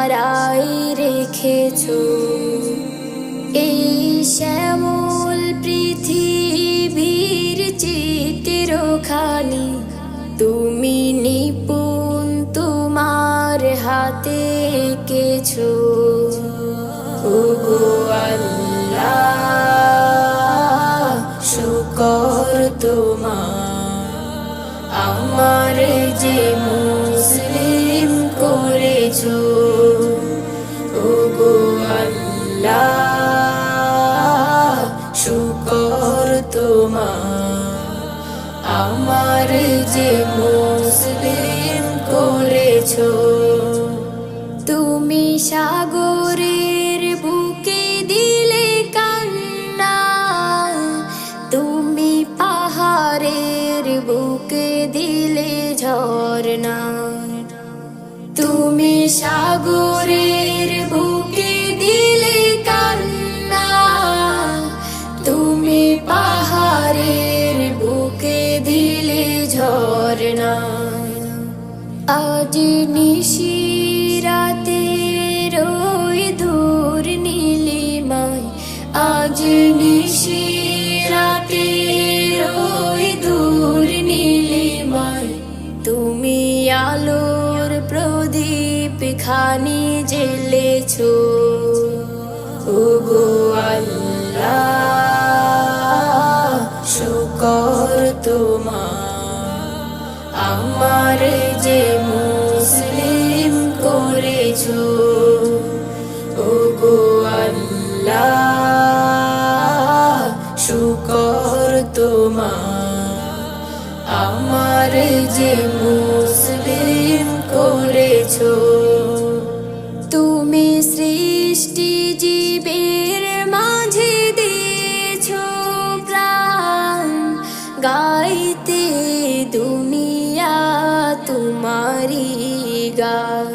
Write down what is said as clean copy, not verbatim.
সারাই রেখেছো। এই শ্যামল পৃথিবীর চিত্রখানি তুমি নিপুণ তোমার হাতে এঁকেছো। ওগো আল্লাহ শুকর তোমার, আমার যে মুসলিম করেছো। ওগো আল্লাহ শুকর তোমার, আমার যে মুসলিম করেছো। তুমি সাগরের বুকে দিলে কান্না, তুমি পাহাড়ের বুকে দিলে ঝরনা। তুমি সাগরের বুকে দিলে কান্না, তুমি পাহাড়ের বুকে দিলে ঝরনা। আজ নিশিরাতে রই দূর নীলিমায়, আজ নিশিরাতে রই দূর নীলিমায়, তুমি আলোর প্রদীপ খানি জ্বেলেছো। ওগো আল্লাহ শুকর তোমার, আমার যে মুসলিম করেছো। ওগো আল্লাহ শুকর তোমার, আমার যে মুসলিম করেছো। তুমি সৃষ্টি জীবের মাঝে দিয়েছো প্রাণ, গাইতে দুনিয়া তোমারি গান।